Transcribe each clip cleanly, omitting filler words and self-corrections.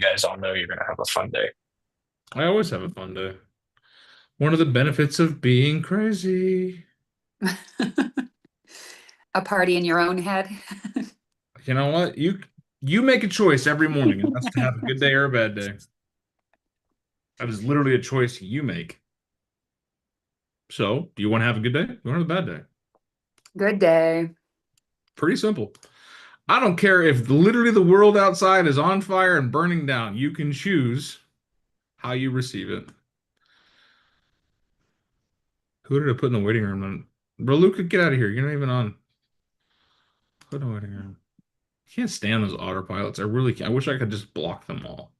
guys all know you're gonna have a fun day. I always have a fun day. One of the benefits of being crazy. A party in your own head. You know what? You make a choice every morning, and that's to have a good day or a bad day. That is literally a choice you make. So, do you want to have a good day? Do you want to have a bad day? Good day. Pretty simple. I don't care if literally the world outside is on fire and burning down. You can choose how you receive it. Who did I put in the waiting room then? Bro, Luca, get out of here. You're not even on. Put in the waiting room. I can't stand those autopilots. I really can't. I wish I could just block them all.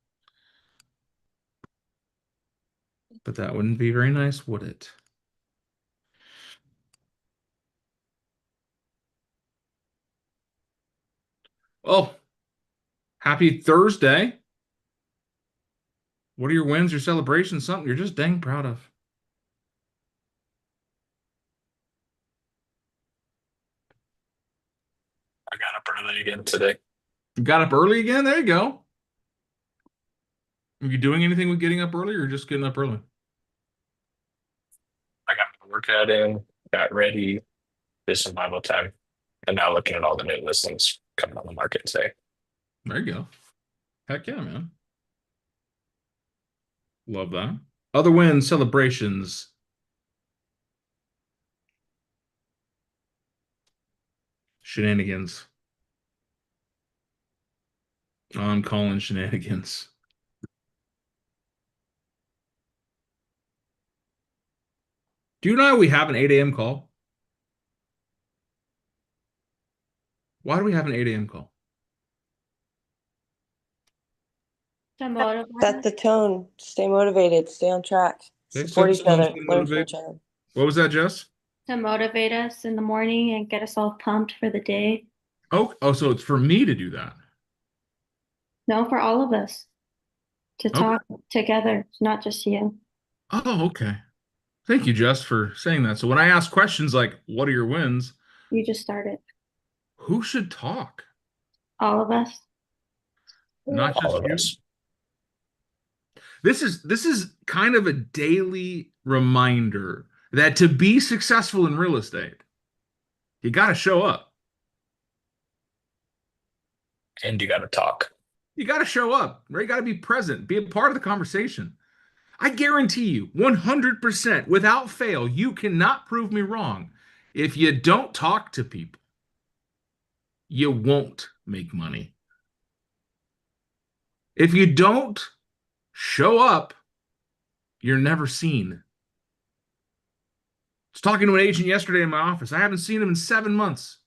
But that wouldn't be very nice, would it? Oh, happy Thursday. What are your wins, your celebrations, something you're just dang proud of? I got up early again today. You got up early again? There you go. Are you doing anything with getting up early or just getting up early? I got my workout in, got ready, did some Bible time, and now looking at all the new listings coming on the market today. There you go. Heck yeah, man. Love that. Other wins, celebrations. Shenanigans. I'm calling shenanigans. Do you know we have an 8 a.m. call? Why do we have an 8 a.m. call? To motivate Set us. the tone. Stay motivated. Stay on track. Okay, Support set each the tone, other. stay Learn from motivated. each other. What was that, Jess? To motivate us in the morning and get us all pumped for the day. Oh, so it's for me to do that. No, for all of us to Okay. talk together, not just you. Oh, okay. Thank you, Jess, for saying that. So when I ask questions like, what are your wins? You just started. Who should talk? All of us. Not All just of you. us. This is kind of a daily reminder that to be successful in real estate, you got to show up. And you gotta talk. You got to show up, right? You got to be present, be a part of the conversation. I guarantee you, 100%, without fail, you cannot prove me wrong. If you don't talk to people, you won't make money. If you don't show up, you're never seen. I was talking to an agent yesterday in my office. I haven't seen him in 7 months.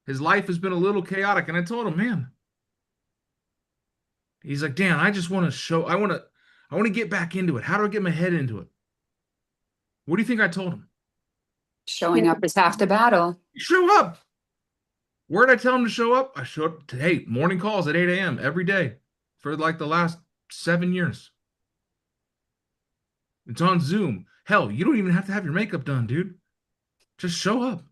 His life has been a little chaotic, and I told him, man. He's like, Dan, I just want to show, I want to get back into it. How do I get my head into it? What do you think I told him? Showing up is half the battle. Show up. Where did I tell him to show up? I showed up to, hey, morning calls at 8 a.m. every day for like the last 7 years. It's on Zoom. Hell, you don't even have to have your makeup done, dude. Just show up.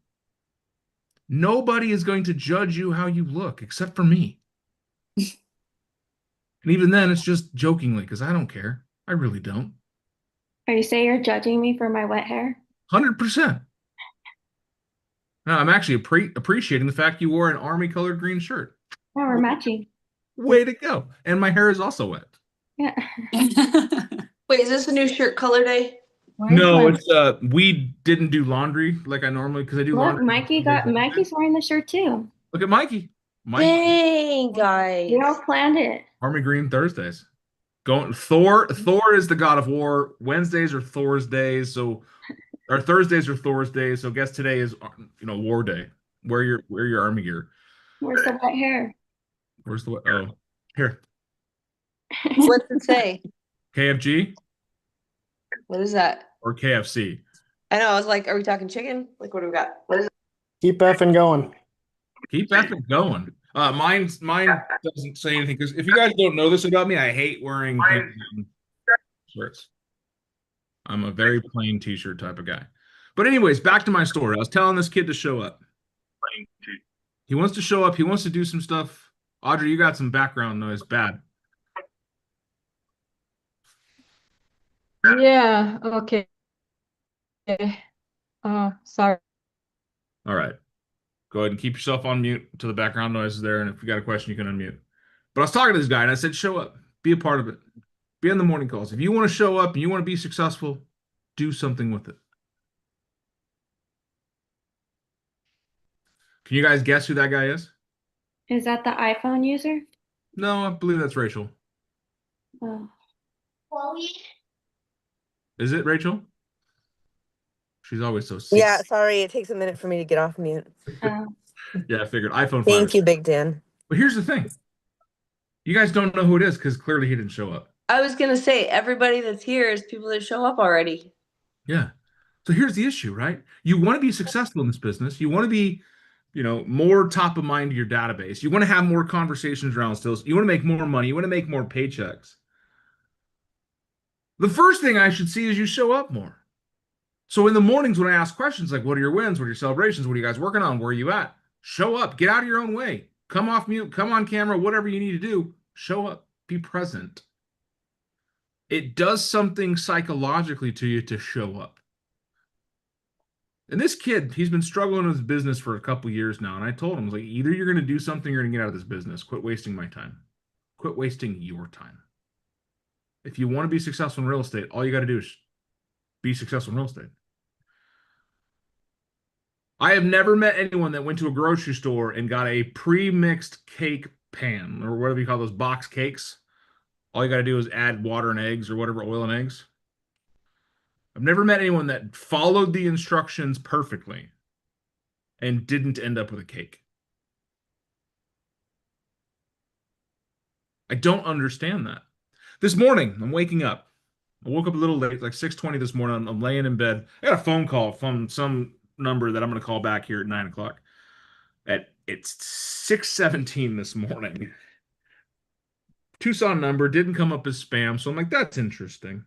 Nobody is going to judge you how you look except for me. And even then, it's just jokingly because I don't care. I really don't. Are you saying you're judging me for my wet hair? 100%. No, I'm actually appreciating the fact you wore an army colored green shirt. No, we're matching. Way to go. And my hair is also wet. Yeah. Wait, is this a new shirt color day? No, it's we didn't do laundry like I normally because I do Look, laundry. Mikey's wearing the shirt too. Look at Mikey. Mikey. Dang, guys. We all planned it. Army Green Thursdays. Going Thor. Thor is the god of war. Wednesdays are Thor's days. So or Thursdays are Thor's days. So I guess today is War Day. Wear your army gear. Where's the wet hair? Where's the oh here. What's it say? KFG What is that? or KFC? I know. I was like, are we talking chicken? Like, what do we got? What is it? Keep effing going. Keep effing going. Mine doesn't say anything because if you guys don't know this about me, I hate wearing shirts. I'm a very plain t-shirt type of guy. But anyways, back to my story. I was telling this kid to show up. He wants to show up. He wants to do some stuff. Audrey, you got some background noise. Bad. Yeah, okay. Sorry. All right. Go ahead and keep yourself on mute until the background noise is there. And if you got a question, you can unmute. But I was talking to this guy and I said, show up, be a part of it, be on the morning calls. If you want to show up and you want to be successful, do something with it. Can you guys guess who that guy is? Is that the iPhone user? No, I believe that's Rachel. Oh, Is it Rachel? She's always so Yeah, sick. sorry, it takes a minute for me to get off mute. oh. Yeah, I figured iPhone 5. Thank you, Big Dan. But here's the thing. You guys don't know who it is because clearly he didn't show up. I was gonna say everybody that's here is people that show up already. Yeah. So here's the issue, right? You want to be successful in this business. You want to be, more top of mind to your database. You want to have more conversations around sales. You want to make more money. You want to make more paychecks. The first thing I should see is you show up more. So in the mornings when I ask questions like, what are your wins? What are your celebrations? What are you guys working on? Where are you at? Show up. Get out of your own way. Come off mute. Come on camera. Whatever you need to do. Show up. Be present. It does something psychologically to you to show up. And this kid, he's been struggling with his business for a couple years now. And I told him, I was like, either you're going to do something or you're going to get out of this business. Quit wasting my time. Quit wasting your time. If you want to be successful in real estate, all you got to do is be successful in real estate. I have never met anyone that went to a grocery store and got a pre-mixed cake pan or whatever you call those box cakes. All you got to do is add water and eggs or whatever, oil and eggs. I've never met anyone that followed the instructions perfectly and didn't end up with a cake. I don't understand that. This morning, I'm waking up. I woke up a little late, like 6:20 this morning. I'm laying in bed. I got a phone call from some number that I'm going to call back here at 9 o'clock. It's 6:17 this morning. Tucson number didn't come up as spam, so I'm like, that's interesting.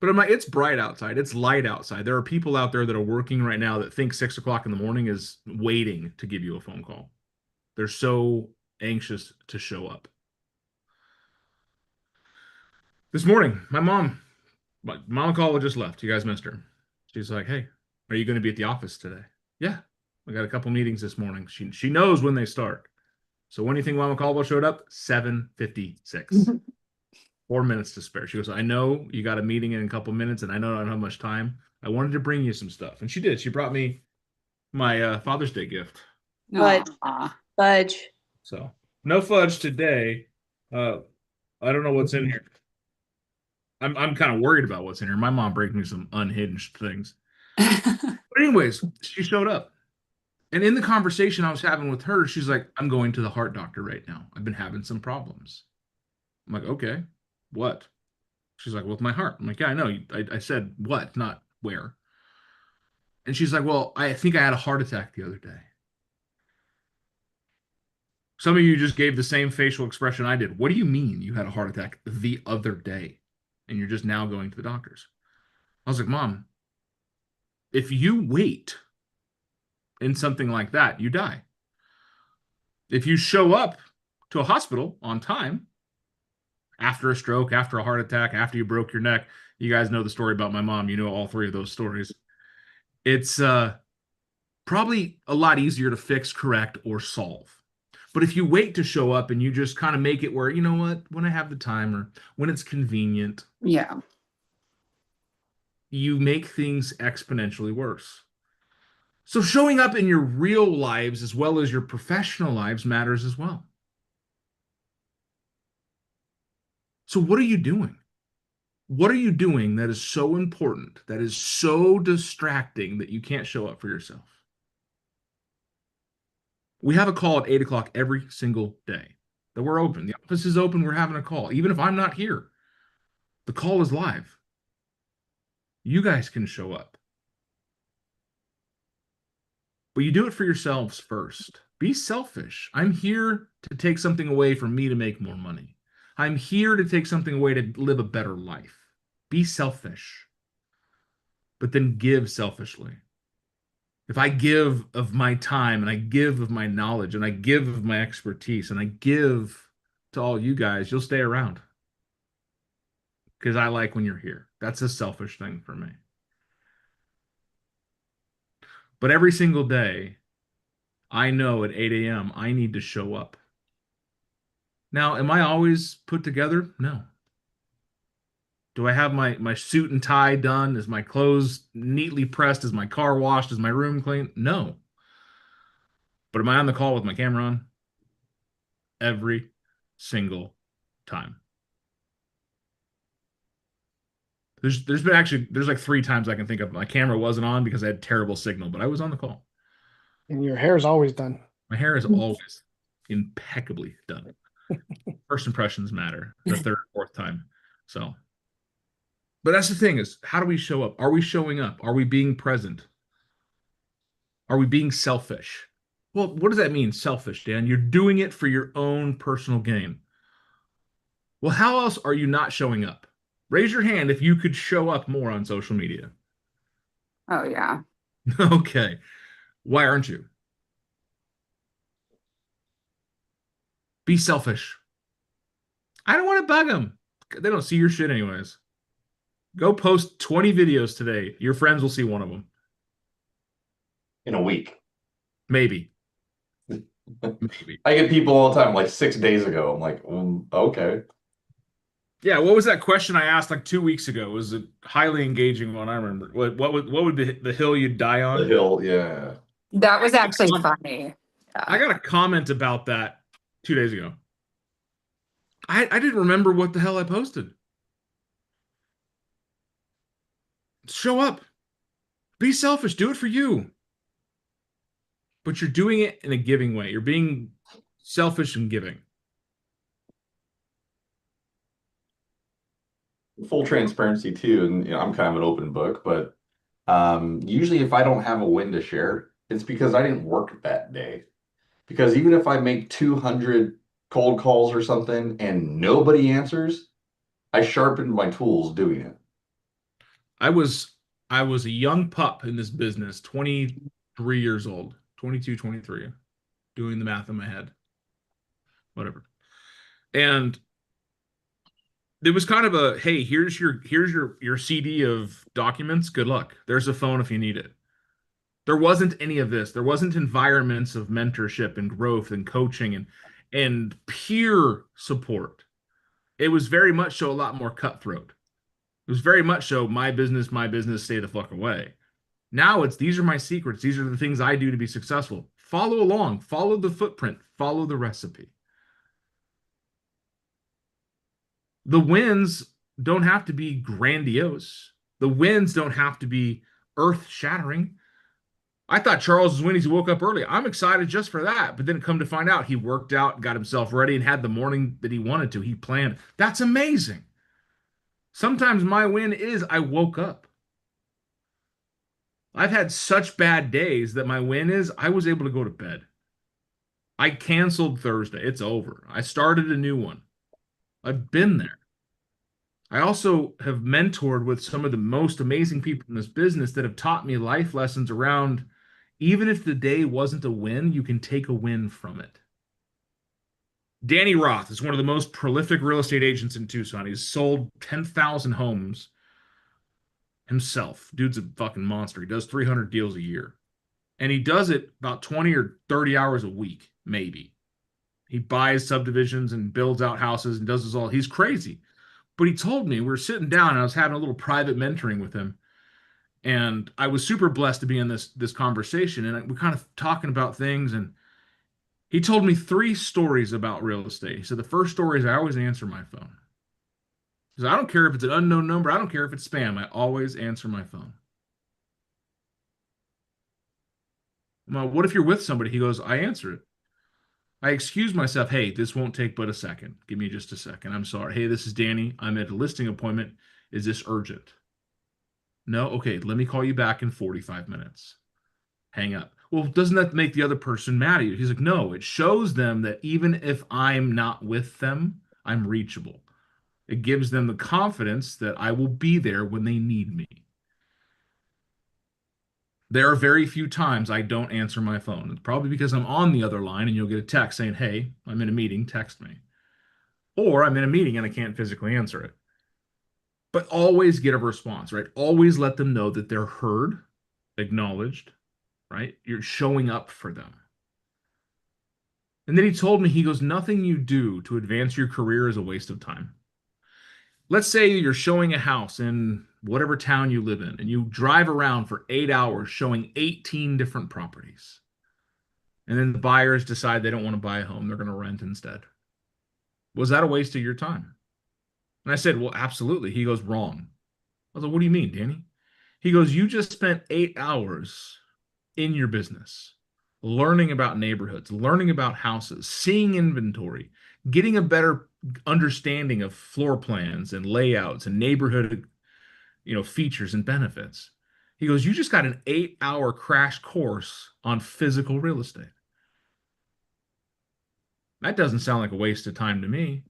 But I'm like, it's bright outside. It's light outside. There are people out there that are working right now that think 6 o'clock in the morning is waiting to give you a phone call. They're so anxious to show up. This morning, my mom called just left. You guys missed her. She's like, hey, are you going to be at the office today? Yeah, I got a couple meetings this morning. She knows when they start. So when do you think Mama Caldwell showed up? 7:56. 4 minutes to spare. She goes, I know you got a meeting in a couple minutes and I know I don't have much time. I wanted to bring you some stuff. And she did. She brought me my Father's Day gift. But Aw. fudge. So no fudge today. I don't know what's in here. I'm kind of worried about what's in here. My mom brings me some unhinged things. But anyways, she showed up. And in the conversation I was having with her, she's like, I'm going to the heart doctor right now. I've been having some problems. I'm like, okay, what? She's like, with my heart. I'm like, yeah, I know. I said what, not where. And she's like, well, I think I had a heart attack the other day. Some of you just gave the same facial expression I did. What do you mean you had a heart attack the other day? And you're just now going to the doctors. I was like, Mom, if you wait in something like that, you die. If you show up to a hospital on time, after a stroke, after a heart attack, after you broke your neck, you guys know the story about my mom. You know all three of those stories. It's probably a lot easier to fix, correct, or solve. But if you wait to show up and you just kind of make it where, you know what, when I have the time or when it's convenient, Yeah. you make things exponentially worse. So showing up in your real lives as well as your professional lives matters as well. So what are you doing? What are you doing that is so important, that is so distracting that you can't show up for yourself? We have a call at 8 o'clock every single day that we're open. The office is open. We're having a call. Even if I'm not here, the call is live. You guys can show up. But you do it for yourselves first. Be selfish. I'm here to take something away from me to make more money. I'm here to take something away to live a better life. Be selfish. But then give selfishly. If I give of my time and I give of my knowledge and I give of my expertise and I give to all you guys, you'll stay around. because I like when you're here. That's a selfish thing for me. But every single day, I know at 8 a.m. I need to show up. Now, am I always put together? No. Do I have my suit and tie done? Is my clothes neatly pressed? Is my car washed? Is my room clean? No. But am I on the call with my camera on? Every single time. There's like 3 times I can think of my camera wasn't on because I had terrible signal, but I was on the call. And your hair's always done. My hair is always impeccably done. First impressions matter the third, fourth time. So, but that's the thing is, how do we show up? Are we showing up? Are we being present? Are we being selfish? Well, what does that mean, selfish, Dan? You're doing it for your own personal gain. Well, how else are you not showing up? Raise your hand if you could show up more on social media. Oh, yeah. Okay. Why aren't you? Be selfish. I don't want to bug them. They don't see your shit anyways. Go post 20 videos today. Your friends will see one of them. In a week. Maybe. Maybe. I get people all the time, like 6 days ago. I'm like, okay. Yeah, what was that question I asked like 2 weeks ago? Was it highly engaging one? I remember. What would be the hill you'd die on? The hill, yeah. That was actually funny. I got a comment about that 2 days ago. I didn't remember what the hell I posted. Show up. Be selfish. Do it for you. But you're doing it in a giving way. You're being selfish and giving. Full transparency too, and I'm kind of an open book, but usually if I don't have a win to share, it's because I didn't work that day. Because even if I make 200 cold calls or something and nobody answers, I sharpened my tools doing it. I was a young pup in this business, 23 years old, 22, 23, doing the math in my head. Whatever. And it was kind of a, hey, here's your CD of documents. Good luck. There's a phone if you need it. There wasn't any of this. There wasn't environments of mentorship and growth and coaching and peer support. It was very much so a lot more cutthroat. It was very much so my business, stay the fuck away. Now it's these are my secrets. These are the things I do to be successful. Follow along. Follow the footprint. Follow the recipe. The wins don't have to be grandiose. The wins don't have to be earth-shattering. I thought Charles was winning. He woke up early. I'm excited just for that. But then come to find out, he worked out, got himself ready, and had the morning that he wanted to. He planned. That's amazing. Sometimes my win is I woke up. I've had such bad days that my win is I was able to go to bed. I canceled Thursday. It's over. I started a new one. I've been there. I also have mentored with some of the most amazing people in this business that have taught me life lessons around, even if the day wasn't a win, you can take a win from it. Danny Roth is one of the most prolific real estate agents in Tucson. He's sold 10,000 homes himself. Dude's a fucking monster. He does 300 deals a year. And he does it about 20 or 30 hours a week, maybe. He buys subdivisions and builds out houses and does this all. He's crazy. But he told me, we were sitting down and I was having a little private mentoring with him. And I was super blessed to be in this conversation. And we're kind of talking about things. And he told me 3 stories about real estate. He said, the first story is I always answer my phone. He said, I don't care if it's an unknown number. I don't care if it's spam. I always answer my phone. Well, what if you're with somebody? He goes, I answer it. I excuse myself. Hey, this won't take but a second. Give me just a second. I'm sorry. Hey, this is Danny. I'm at a listing appointment. Is this urgent? No? Okay, let me call you back in 45 minutes. Hang up. Well, doesn't that make the other person mad at you? He's like, no, it shows them that even if I'm not with them, I'm reachable. It gives them the confidence that I will be there when they need me. There are very few times I don't answer my phone. It's probably because I'm on the other line and you'll get a text saying, hey, I'm in a meeting, text me. Or I'm in a meeting and I can't physically answer it. but always get a response, right? Always let them know that they're heard, acknowledged, right? You're showing up for them. And then he told me, he goes, nothing you do to advance your career is a waste of time. Let's say you're showing a house in whatever town you live in, and you drive around for 8 hours showing 18 different properties. And then the buyers decide they don't want to buy a home, they're going to rent instead. Was that a waste of your time? And I said, well, absolutely. He goes, wrong. I was like, what do you mean, Danny? He goes, you just spent 8 hours in your business learning about neighborhoods, learning about houses, seeing inventory, getting a better understanding of floor plans and layouts and neighborhood, features and benefits. He goes, you just got an 8-hour crash course on physical real estate. That doesn't sound like a waste of time to me.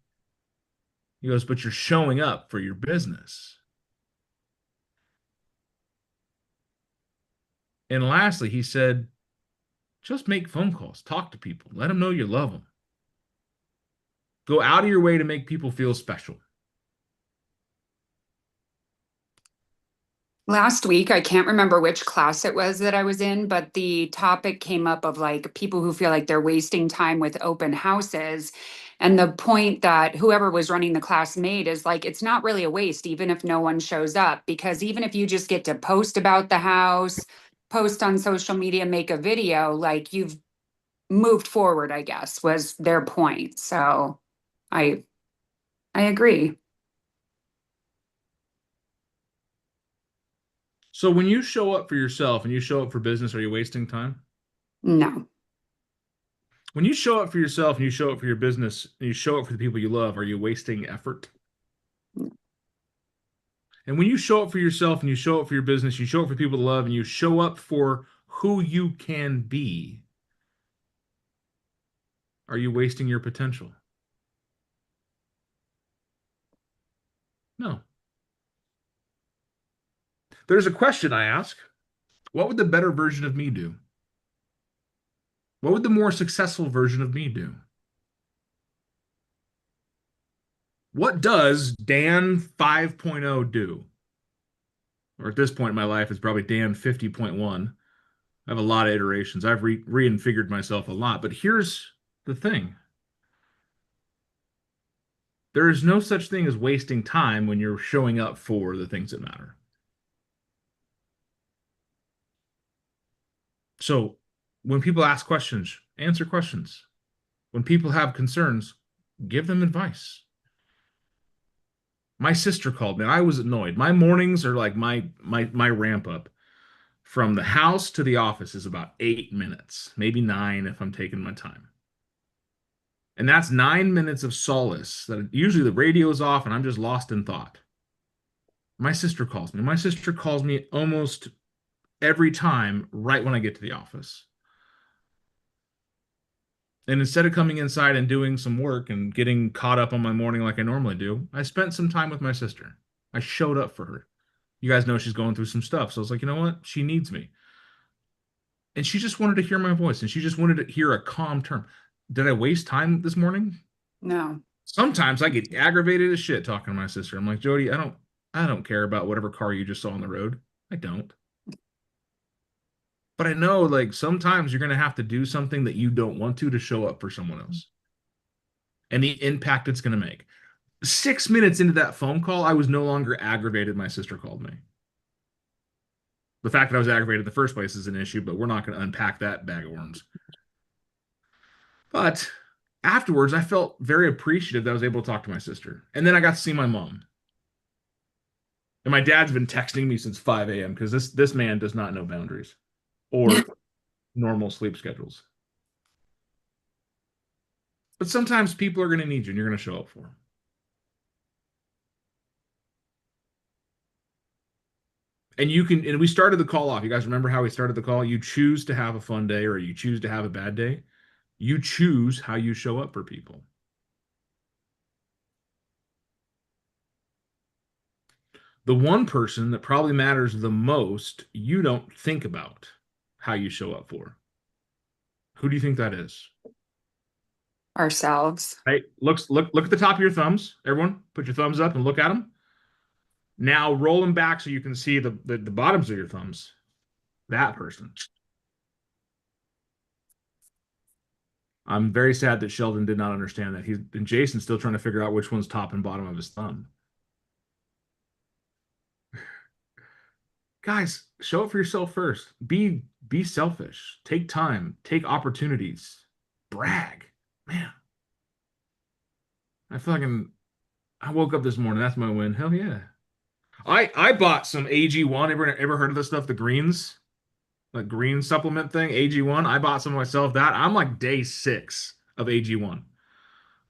He goes, but you're showing up for your business. And lastly, he said, just make phone calls, talk to people, let them know you love them. Go out of your way to make people feel special. Last week, I can't remember which class it was that I was in, but the topic came up of like people who feel like they're wasting time with open houses. And the point that whoever was running the class made is like, it's not really a waste, even if no one shows up, because even if you just get to post about the house, post on social media, make a video, like you've moved forward, I guess, was their point. So I agree. So when you show up for yourself and you show up for business, are you wasting time? No. When you show up for yourself and you show up for your business and you show up for the people you love, are you wasting effort? No. And when you show up for yourself and you show up for your business, you show up for people to love, and you show up for who you can be, are you wasting your potential? No. There's a question I ask. What would the better version of me do? What would the more successful version of me do? What does Dan 5.0 do? Or at this point in my life, it's probably Dan 50.1. I have a lot of iterations. I've reconfigured myself a lot. But here's the thing. There is no such thing as wasting time when you're showing up for the things that matter. So when people ask questions, answer questions. When people have concerns, give them advice. My sister called me. I was annoyed. My mornings are like my ramp up. From the house to the office is about 8 minutes, maybe 9 if I'm taking my time. And that's 9 minutes of solace that usually the radio is off and I'm just lost in thought. My sister calls me. My sister calls me almost every time right when I get to the office. And instead of coming inside and doing some work and getting caught up on my morning like I normally do, I spent some time with my sister. I showed up for her. You guys know she's going through some stuff. So I was like, you know what? She needs me. And she just wanted to hear my voice, and she just wanted to hear a calm term. Did I waste time this morning? No. Sometimes I get aggravated as shit talking to my sister. I'm like, Jody, I don't care about whatever car you just saw on the road. I don't. But I know, like, sometimes you're going to have to do something that you don't want to show up for someone else. And the impact it's going to make. 6 minutes into that phone call, I was no longer aggravated. My sister called me. The fact that I was aggravated in the first place is an issue, but we're not going to unpack that bag of worms. But afterwards, I felt very appreciative that I was able to talk to my sister. And then I got to see my mom. And my dad's been texting me since 5 a.m. because this man does not know boundaries or normal sleep schedules. But sometimes people are going to need you and you're going to show up for them. And we started the call off. You guys remember how we started the call? You choose to have a fun day or you choose to have a bad day. You choose how you show up for people. The one person that probably matters the most, you don't think about how you show up for. Who do you think that is? Ourselves. Hey, look at the top of your thumbs. Everyone, put your thumbs up and look at them. Now roll them back so you can see the bottoms of your thumbs. That person. I'm very sad that Sheldon did not understand that. And Jason's still trying to figure out which one's top and bottom of his thumb. Guys, show it for yourself first. Be selfish. Take time. Take opportunities. Brag. Man. I woke up this morning. That's my win. Hell yeah. I bought some AG1. Ever heard of this stuff? The greens? Like green supplement thing, AG1. I bought some myself. That I'm like day 6 of AG1.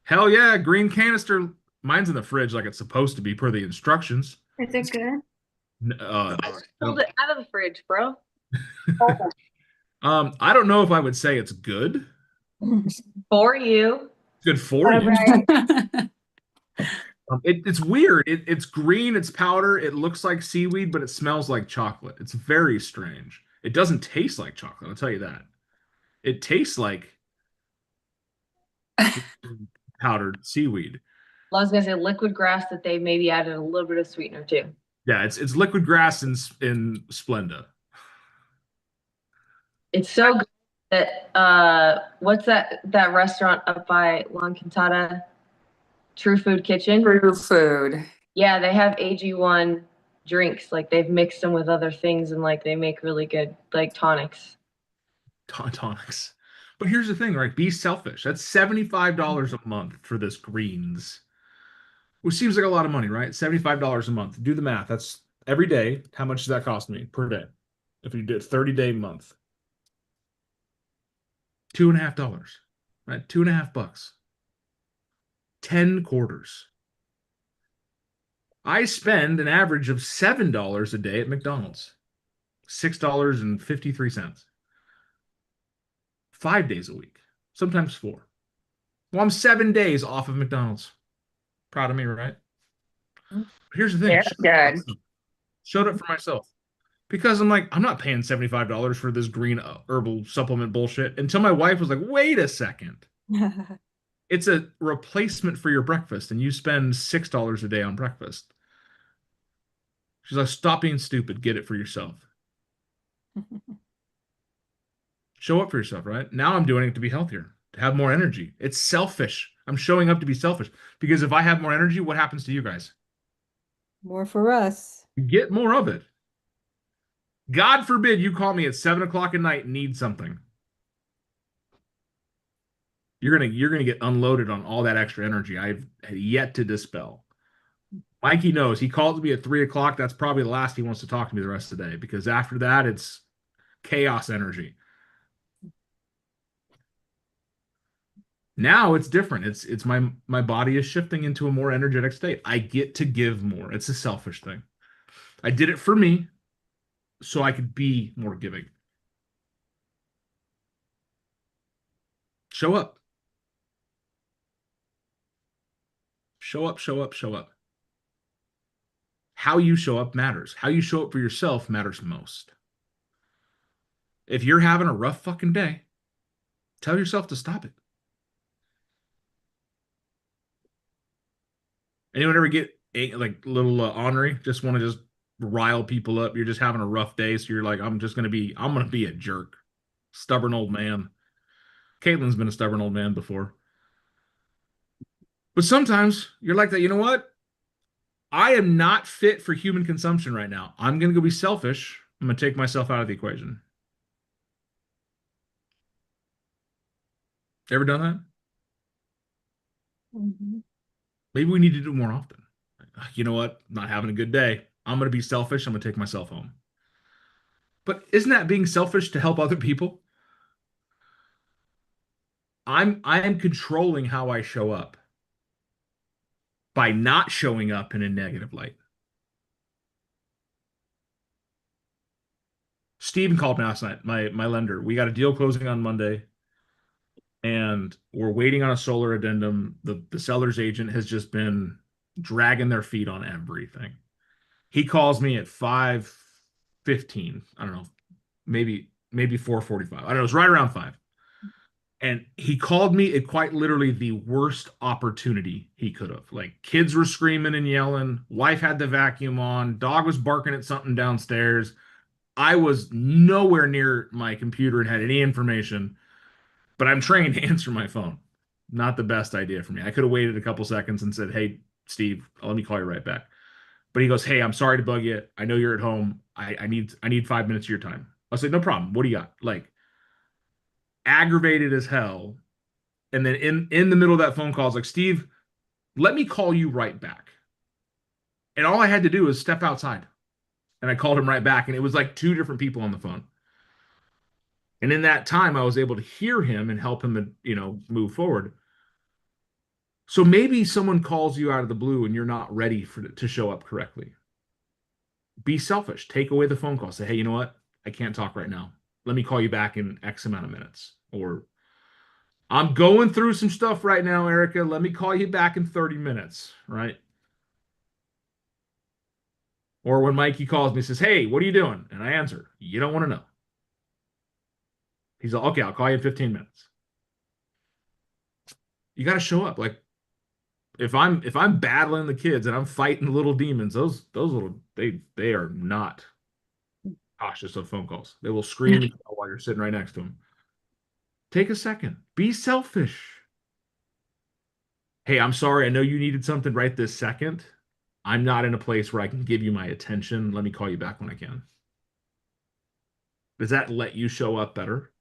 Hell yeah, green canister. Mine's in the fridge like it's supposed to be per the instructions. Is it good? Pulled it out of the fridge, bro. I don't know if I would say it's good. For you. Good for you. Right. It's weird. It's green. It's powder. It looks like seaweed, but it smells like chocolate. It's very strange. It doesn't taste like chocolate. I'll tell you that. It tastes like powdered seaweed. I was gonna say liquid grass that they maybe added a little bit of sweetener too. Yeah, it's liquid grass in Splenda. It's so good that what's that restaurant up by La Cantata? True Food Kitchen. True Food. Yeah, they have AG1 drinks. Like they've mixed them with other things and like they make really good like tonics. Tonics. But here's the thing, right? Be selfish. That's $75 a month for this greens. Which seems like a lot of money, right? $75 a month. Do the math. That's every day. How much does that cost me per day? If you did 30-day month. $2.50. Right? $2.50. 10 quarters. I spend an average of $7 a day at McDonald's. $6.53. 5 days a week. Sometimes 4. Well, I'm 7 days off of McDonald's. Proud of me, right? But here's the thing. Very good. Showed up for myself. Because I'm like, I'm not paying $75 for this green herbal supplement bullshit. Until my wife was like, wait a second. It's a replacement for your breakfast, and you spend $6 a day on breakfast. She's like, stop being stupid. Get it for yourself. Show up for yourself, right? Now I'm doing it to be healthier, to have more energy. It's selfish. I'm showing up to be selfish. Because if I have more energy, what happens to you guys? More for us. You get more of it. God forbid you call me at 7 o'clock at night and need something. You're gonna get unloaded on all that extra energy I've yet to dispel. Mikey knows. He calls me at 3 o'clock. That's probably the last he wants to talk to me the rest of the day, because after that it's chaos energy. Now it's different. It's my body is shifting into a more energetic state. I get to give more. It's a selfish thing. I did it for me so I could be more giving. Show up. Show up, show up, show up. How you show up matters. How you show up for yourself matters most. If you're having a rough fucking day, tell yourself to stop it. Anyone ever get like little ornery? Just want to just rile people up. You're just having a rough day, so you're like, I'm gonna be a jerk. Stubborn old man. Caitlin's been a stubborn old man before. But sometimes you're like that. You know what? I am not fit for human consumption right now. I'm going to go be selfish. I'm going to take myself out of the equation. Ever done that? Mhm. Maybe we need to do it more often. You know what? Not having a good day. I'm going to be selfish. I'm going to take myself home. But isn't that being selfish to help other people? I am controlling how I show up by not showing up in a negative light. Steven called me last night, my lender. We got a deal closing on Monday, and we're waiting on a solar addendum. The seller's agent has just been dragging their feet on everything. He calls me at 5:15. I don't know, maybe 4:45. I don't know. It's right around 5. And he called me at quite literally the worst opportunity he could have. Like kids were screaming and yelling, wife had the vacuum on, dog was barking at something downstairs. I was nowhere near my computer and had any information, but I'm trained to answer my phone. Not the best idea for me. I could have waited a couple seconds and said, "Hey, Steve, let me call you right back." But he goes, "Hey, I'm sorry to bug you. I know you're at home. I need 5 minutes of your time." I said, "No problem. What do you got?" Like aggravated as hell. And then in the middle of that phone call, I was like, "Steve, let me call you right back." And all I had to do was step outside. And I called him right back. And it was like two different people on the phone. And in that time, I was able to hear him and help him, move forward. So maybe someone calls you out of the blue and you're not ready to show up correctly. Be selfish. Take away the phone call. Say, "Hey, you know what? I can't talk right now. Let me call you back in X amount of minutes." Or, "I'm going through some stuff right now, Erica. Let me call you back in 30 minutes." Right? Or when Mikey calls me and says, "Hey, what are you doing?" And I answer, "You don't want to know." He's like, "Okay, I'll call you in 15 minutes." You got to show up. Like if I'm battling the kids and I'm fighting the little demons, those little they are not cautious of phone calls. They will scream and yell while you're sitting right next to them. Take a second. Be selfish. "Hey, I'm sorry. I know you needed something right this second. I'm not in a place where I can give you my attention. Let me call you back when I can." Does that let you show up better?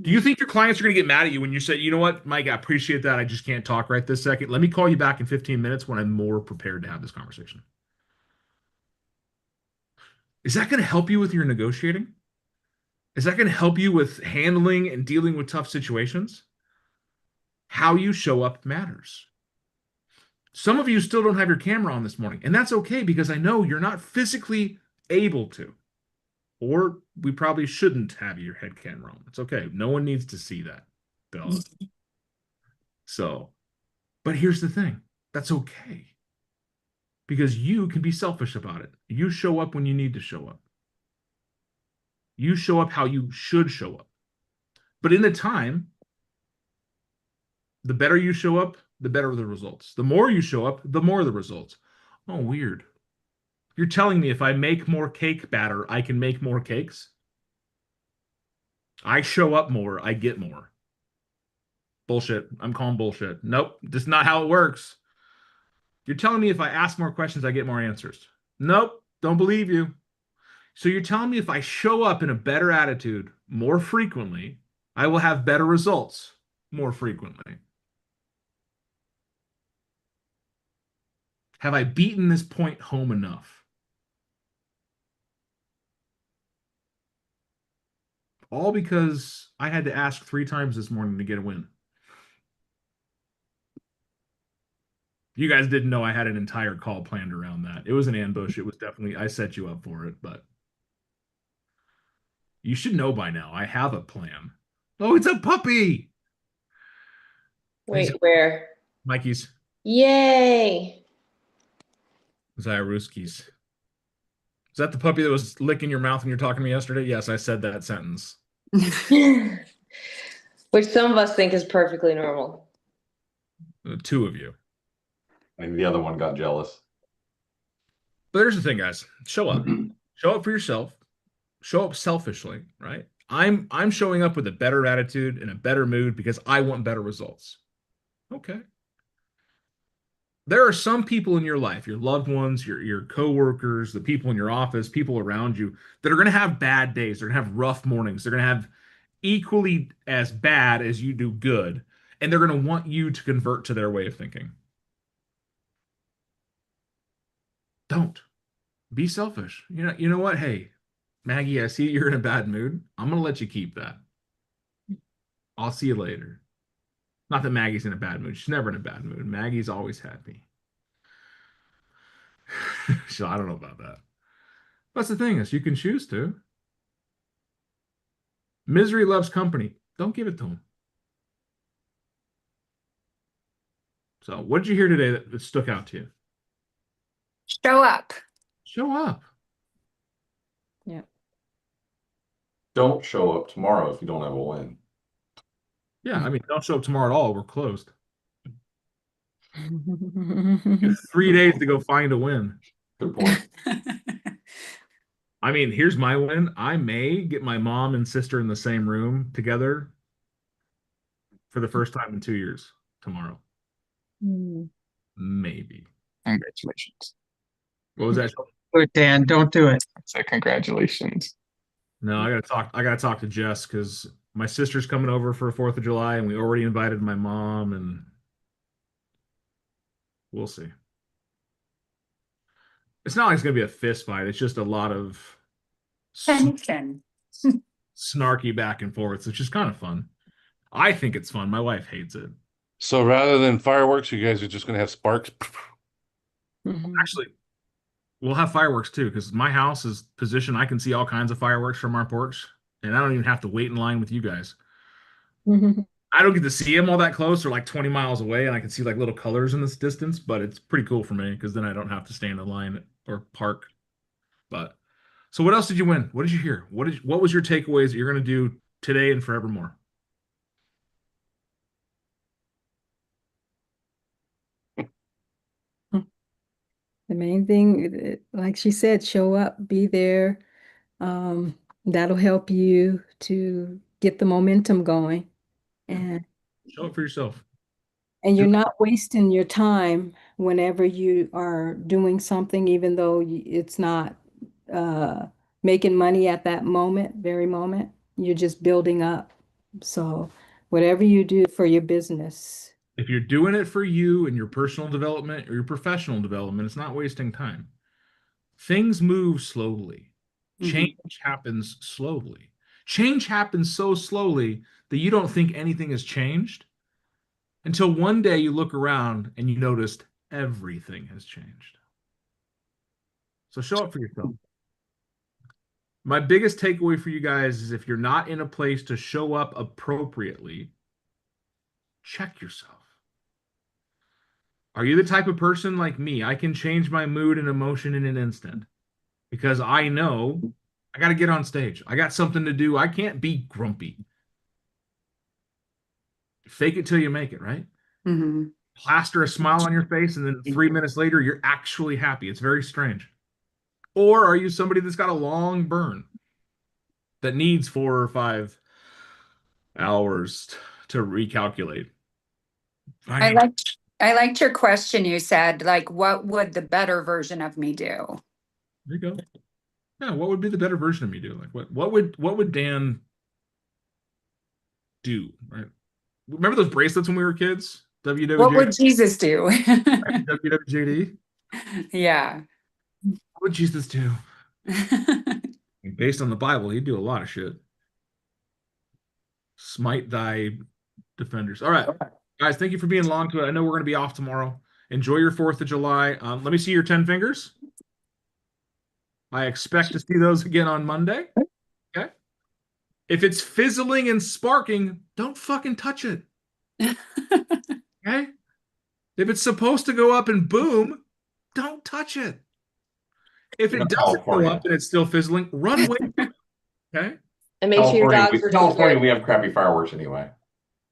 Do you think your clients are going to get mad at you when you say, "You know what, Mike, I appreciate that. I just can't talk right this second. Let me call you back in 15 minutes when I'm more prepared to have this conversation"? Is that going to help you with your negotiating? Is that going to help you with handling and dealing with tough situations? How you show up matters. Some of you still don't have your camera on this morning, and that's okay because I know you're not physically able to. Or we probably shouldn't have your head camera on. It's okay. No one needs to see that, Bella. So, but here's the thing. That's okay. Because you can be selfish about it. You show up when you need to show up. You show up how you should show up. But in the time, the better you show up, the better the results. The more you show up, the more the results. Oh, weird. You're telling me if I make more cake batter, I can make more cakes? I show up more, I get more. Bullshit. I'm calling bullshit. Nope, that's not how it works. You're telling me if I ask more questions, I get more answers. Nope, don't believe you. So you're telling me if I show up in a better attitude more frequently, I will have better results more frequently. Have I beaten this point home enough? All because I had to ask 3 times this morning to get a win. You guys didn't know I had an entire call planned around that. It was an ambush. It was definitely, I set you up for it, but you should know by now. I have a plan. Oh, it's a puppy. Wait, where? Mikey's. Yay! Zyaruski's. Is that the puppy that was licking your mouth when you were talking to me yesterday? Yes, I said that sentence. Which some of us think is perfectly normal. 2 of you. And the other one got jealous. But there's the thing, guys. Show up. Show up for yourself. Show up selfishly, right? I'm showing up with a better attitude and a better mood because I want better results. Okay. There are some people in your life, your loved ones, your coworkers, the people in your office, people around you that are going to have bad days. They're going to have rough mornings. They're going to have equally as bad as you do good, and they're going to want you to convert to their way of thinking. Don't be selfish. You know what? Hey, Maggie, I see you're in a bad mood. I'm going to let you keep that. I'll see you later. Not that Maggie's in a bad mood. She's never in a bad mood. Maggie's always happy. So I don't know about that. That's the thing is you can choose to. Misery loves company. Don't give it to him. So what did you hear today that stuck out to you? Show up. Show up. Yeah. Don't show up tomorrow if you don't have a win. Yeah, I mean, don't show up tomorrow at all. We're closed. 3 days to go find a win. Good point. I mean, here's my win. I may get my mom and sister in the same room together for the first time in 2 years tomorrow. Hmm. Maybe. Congratulations. What was that? Do it, Dan. Don't do it. So congratulations. No, I gotta talk to Jess because my sister's coming over for 4th of July, and we already invited my mom, and we'll see. It's not like it's gonna be a fist fight. It's just a lot of Tension. snarky back and forth. It's just kind of fun. I think it's fun. My wife hates it. So rather than fireworks, you guys are just gonna have sparks. Actually, we'll have fireworks too because my house is positioned. I can see all kinds of fireworks from our porch, and I don't even have to wait in line with you guys. I don't get to see them all that close or like 20 miles away, and I can see like little colors in this distance, but it's pretty cool for me because then I don't have to stand in line or park. But so what else did you win? What did you hear? What was your takeaways that you're gonna do today and forevermore? The main thing, like she said, show up, be there. That'll help you to get the momentum going. And Show it for yourself. you're not wasting your time whenever you are doing something, even though it's not making money at that very moment. You're just building up. So whatever you do for your business. If you're doing it for you and your personal development or your professional development, it's not wasting time. Things move slowly. Change happens slowly. Change happens so slowly that you don't think anything has changed until one day you look around and you noticed everything has changed. So show up for yourself. My biggest takeaway for you guys is if you're not in a place to show up appropriately, check yourself. Are you the type of person like me? I can change my mood and emotion in an instant because I know I got to get on stage. I got something to do. I can't be grumpy. Fake it till you make it, right? Plaster a smile on your face, and then 3 minutes later, you're actually happy. It's very strange. Or are you somebody that's got a long burn that needs 4 or 5 hours to recalculate? I liked your question. You said, like, what would the better version of me do? There you go. Yeah, what would be the better version of me do? Like what would Dan do? Right? Remember those bracelets when we were kids? WWJD? What would Jesus do? WWJD? Yeah. What would Jesus do? Based on the Bible, he'd do a lot of shit. Smite thy defenders. All right. Guys, thank you for being along to it. I know we're going to be off tomorrow. Enjoy your 4th of July. Let me see your 10 fingers. I expect to see those again on Monday. Okay. If it's fizzling and sparking, don't fucking touch it. Okay. If it's supposed to go up and boom, don't touch it. If it doesn't go up and it's still fizzling, run away. Okay. And make sure your dogs are California, secured. we have crappy fireworks anyway.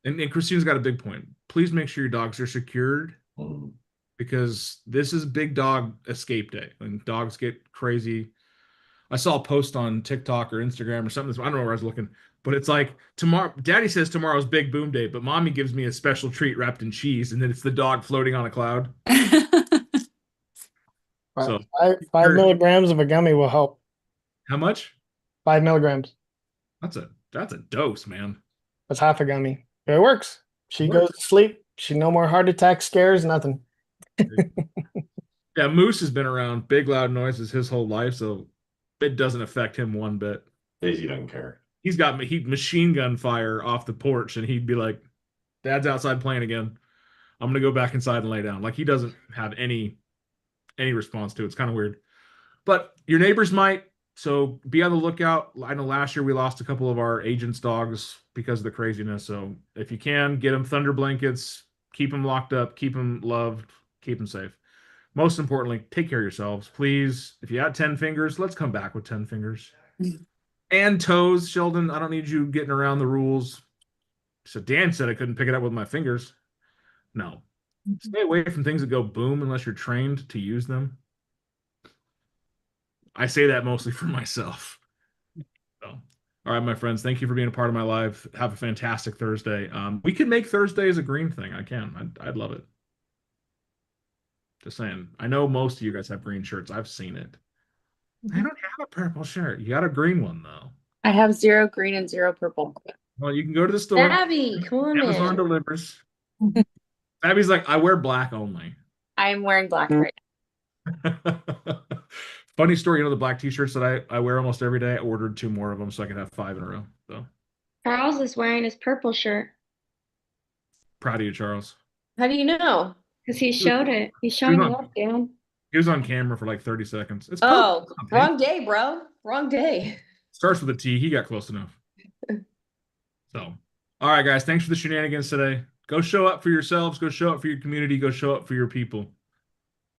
And Christine's got a big point. Please make sure your dogs are secured because this is big dog escape day and dogs get crazy. I saw a post on TikTok or Instagram or something. I don't know where I was looking, but it's like tomorrow. Daddy says tomorrow's big boom day, but mommy gives me a special treat wrapped in cheese, and then it's the dog floating on a cloud. So 5 milligrams of a gummy will help. how much? 5 milligrams. That's a dose, man. That's half a gummy. It works. She goes to sleep. She no more heart attacks, scares, nothing. Yeah, Moose has been around big loud noises his whole life, so it doesn't affect him one bit. Daisy doesn't care. He's got machine gun fire off the porch, and he'd be like, "Dad's outside playing again. I'm gonna go back inside and lay down." Like he doesn't have any response to it. It's kind of weird, but your neighbors might. So be on the lookout. I know last year we lost a couple of our agents' dogs because of the craziness. So if you can, get them thunder blankets, keep them locked up, keep them loved, keep them safe. Most importantly, take care of yourselves, please. If you had 10 fingers, let's come back with 10 fingers. And toes, Sheldon. I don't need you getting around the rules. So Dan said I couldn't pick it up with my fingers. No. Stay away from things that go boom unless you're trained to use them. I say that mostly for myself. So, all right, my friends, thank you for being a part of my life. Have a fantastic Thursday. We can make Thursdays a green thing. I can. I'd love it. Just saying. I know most of you guys have green shirts. I've seen it. I don't have a purple shirt. You got a green one though. I have 0 green and 0 purple. Well, you can go to the store. Abby, come on, Amazon man. delivers. Abby's like, I wear black only. I'm wearing black right Funny story, you know the black t-shirts that I wear almost every day. I ordered 2 more of them so I could have 5 in a row. So Charles is wearing his purple shirt proud of you, Charles. How do you know? because he showed it. He's showing it off, Dan. He was on camera for like 30 seconds. It's Oh, purple. wrong day, bro. Wrong day. Starts with a T. He got close enough. So, all right, guys. Thanks for the shenanigans today. Go show up for yourselves. Go show up for your community. Go show up for your people.